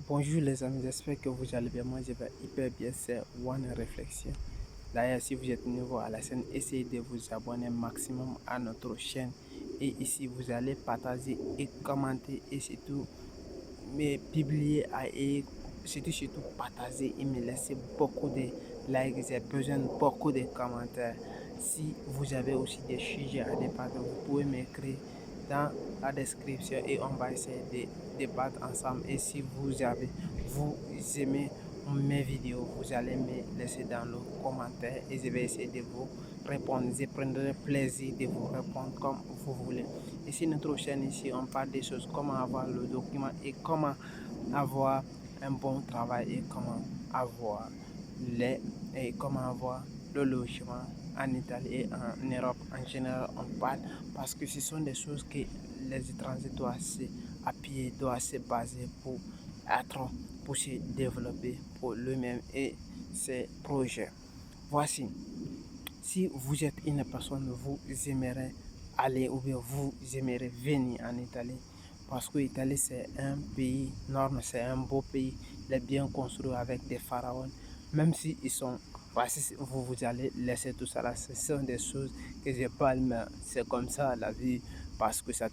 Bonjour les amis, j'espère que vous allez bien. Moi je vais hyper bien, c'est One Réflexion. D'ailleurs, si vous êtes nouveau à la chaîne, essayez de vous abonner maximum à notre chaîne. Et ici, vous allez partager et commenter et surtout me publier et surtout partager et me laisser beaucoup de likes. J'ai besoin de beaucoup de commentaires. Si vous avez aussi des sujets à débattre, vous pouvez m'écrire dans la description et on va essayer de débattre ensemble. Et si vous aimez mes vidéos, vous allez me laisser dans le commentaire et je vais essayer de vous répondre. Je prendrai plaisir de vous répondre comme vous voulez. Ici, notre chaîne, ici, on parle des choses, comment avoir le document et comment avoir un bon travail et comment avoir le logement en Italie et en Europe en général. On parle parce que ce sont des choses que les étrangers doivent appuyer, doivent se baser pour se développer pour eux-mêmes et ses projets. Voici, si vous êtes une personne, vous aimerez aller ou bien vous aimerez venir en Italie, parce que l'Italie c'est un pays norme, c'est un beau pays, il est bien construit avec des pharaons, même si ils sont, voici, vous allez laisser tout ça là, ce sont des choses que je parle, mais c'est comme ça la vie, parce que ça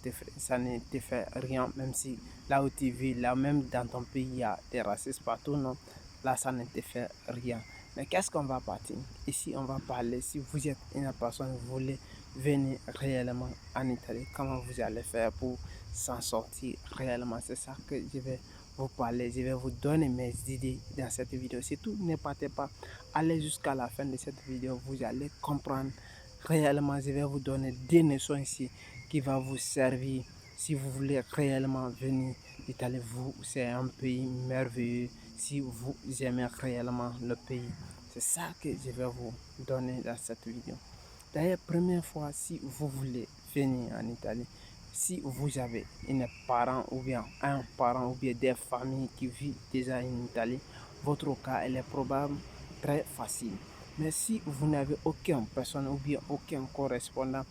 ne te fait rien, même si là où tu vis, là même dans ton pays, il y a des racistes partout, non, là ça ne te fait rien. Mais qu'est-ce qu'on va partir? Ici, on va parler, si vous êtes une personne, vous voulez venir réellement en Italie, comment vous allez faire pour s'en sortir réellement. C'est ça que je vais vous parler, je vais vous donner mes idées dans cette vidéo. Surtout, ne partez pas, allez jusqu'à la fin de cette vidéo, vous allez comprendre réellement. Je vais vous donner des notions ici qui vont vous servir si vous voulez réellement venir. L'Italie, c'est un pays merveilleux si vous aimez réellement le pays. C'est ça que je vais vous donner dans cette vidéo. D'ailleurs, première fois, si vous voulez venir en Italie, si vous avez un parent ou bien des familles qui vivent déjà en Italie, votre cas elle est probablement très facile. Mais si vous n'avez aucune personne ou bien aucun correspondant,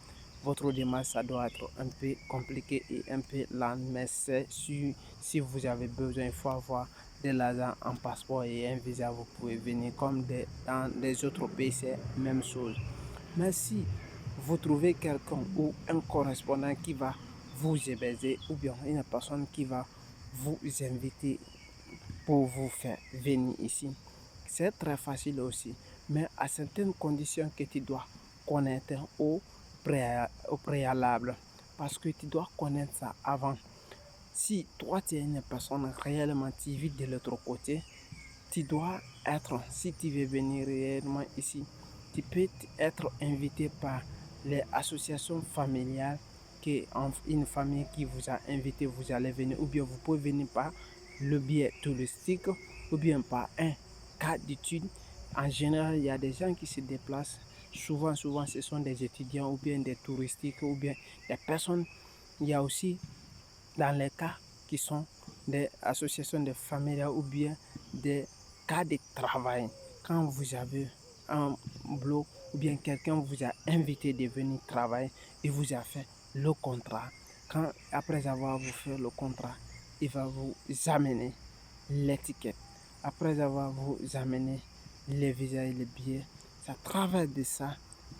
votre démarche ça doit être un peu compliqué et un peu lent. Mais c'est sûr, si vous avez besoin, il faut avoir de l'argent, un passeport et un visa, vous pouvez venir comme dans les autres pays, c'est la même chose. Mais si vous trouvez quelqu'un ou un correspondant qui va vous héberger ou bien une personne qui va vous inviter pour vous faire venir ici, c'est très facile aussi. Mais à certaines conditions que tu dois connaître au préalable. Parce que tu dois connaître ça avant. Si toi tu es une personne réellement tu vis de l'autre côté, tu dois être, si tu veux venir réellement ici, tu peux être invité par les associations familiales, que une famille qui vous a invité, vous allez venir, ou bien vous pouvez venir par le biais touristique, ou bien par un cas d'études. En général, il y a des gens qui se déplacent, souvent ce sont des étudiants, ou bien des touristiques, ou bien des personnes. Il y a aussi dans les cas qui sont des associations de familles ou bien des cas de travail. Quand vous avez un boulot ou bien quelqu'un vous a invité de venir travailler et vous a fait le contrat. Après avoir vous fait le contrat, il va vous amener l'étiquette. Après avoir vous amené les visas et les billets, c'est à travers de ça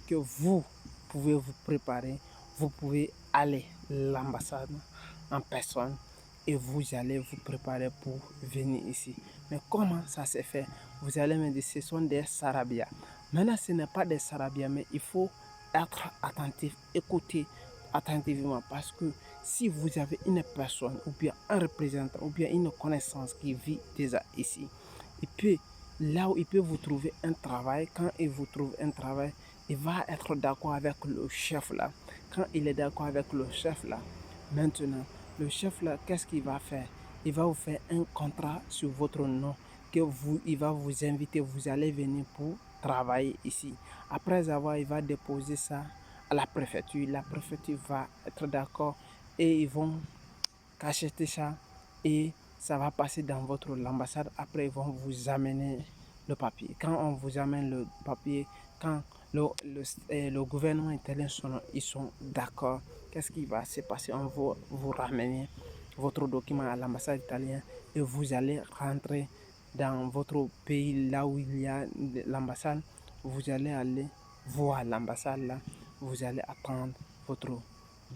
que vous pouvez vous préparer. Vous pouvez aller à l'ambassade en personne et vous allez vous préparer pour venir ici. Mais comment ça se fait? Vous allez me dire ce sont des sarabias. Maintenant, ce n'est pas des sarabias, mais il faut être attentif, écouter attentivement parce que si vous avez une personne ou bien un représentant ou bien une connaissance qui vit déjà ici, là où il peut vous trouver un travail, quand il vous trouve un travail, il va être d'accord avec le chef là. Quand il est d'accord avec le chef là, maintenant, le chef là, qu'est-ce qu'il va faire? Il va vous faire un contrat sur votre nom il va vous inviter, vous allez venir pour travailler ici. Après avoir, il va déposer ça à la préfecture. La préfecture va être d'accord et ils vont cacheter ça et ça va passer dans votre l'ambassade. Après, ils vont vous amener le papier. Quand on vous amène le papier, quand le gouvernement italien ils sont d'accord, qu'est-ce qui va se passer? On va vous ramener votre document à l'ambassade italienne et vous allez rentrer dans votre pays là où il y a l'ambassade. Vous allez aller voir l'ambassade là, vous allez attendre votre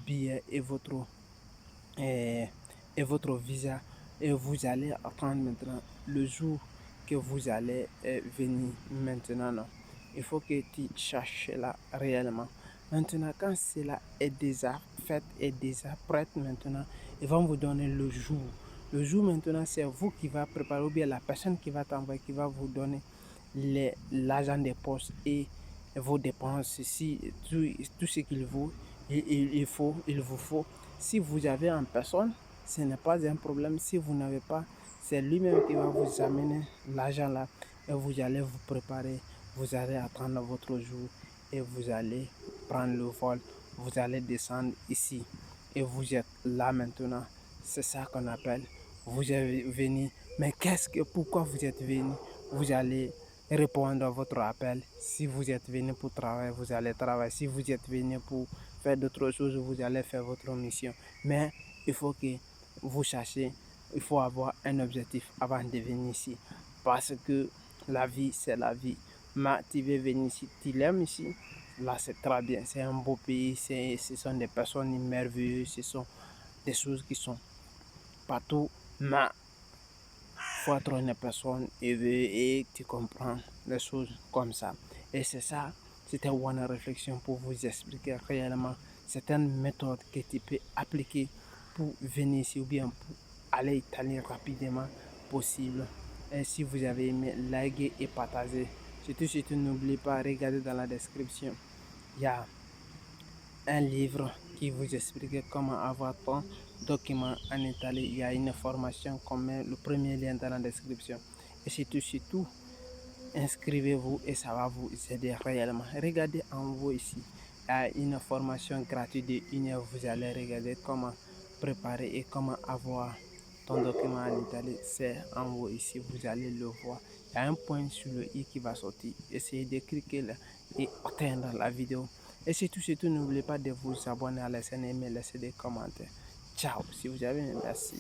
billet et, et votre visa et vous allez attendre maintenant le jour que vous allez venir maintenant. Non. Il faut que tu cherches là réellement. Maintenant, quand cela est déjà fait et déjà prêt maintenant, ils vont vous donner le jour. Le jour maintenant, c'est vous qui va préparer ou bien la personne qui va t'envoyer, qui va vous donner l'argent des postes et vos dépenses, si, tout ce qu'il vous, il vous faut. Si vous avez en personne, ce n'est pas un problème. Si vous n'avez pas, c'est lui-même qui va vous amener l'argent là et vous allez vous préparer. Vous allez attendre votre jour et vous allez prendre le vol. Vous allez descendre ici et vous êtes là maintenant. C'est ça qu'on appelle vous êtes venu. Mais pourquoi vous êtes venu? Vous allez répondre à votre appel. Si vous êtes venu pour travailler, vous allez travailler. Si vous êtes venu pour faire d'autres choses, vous allez faire votre mission. Mais il faut que vous cherchiez, il faut avoir un objectif avant de venir ici. Parce que la vie, c'est la vie. Mais tu veux venir ici, tu l'aimes ici, là c'est très bien. C'est un beau pays, ce sont des personnes merveilleuses, ce sont des choses qui sont partout. Mais faut être une personne élevée et tu comprends les choses comme ça. Et c'est ça, c'était une réflexion pour vous expliquer réellement certaines méthodes que tu peux appliquer pour venir ici ou bien pour aller en Italie rapidement possible. Et si vous avez aimé, likez et partagez. Surtout, n'oubliez pas, regardez dans la description. Il y a un livre qui vous explique comment avoir ton document en Italie. Il y a une formation comme le premier lien dans la description. Et surtout, inscrivez-vous et ça va vous aider réellement. Regardez en haut ici. Il y a une formation gratuite de 1 heure. Vous allez regarder comment préparer et comment avoir ton document en Italie. C'est en haut ici. Vous allez le voir. Il y a un point sur le i qui va sortir. Essayez de cliquer là et atteindre la vidéo. Et surtout, n'oubliez pas de vous abonner à la chaîne et laisser des commentaires. Ciao, si vous avez aimé, merci.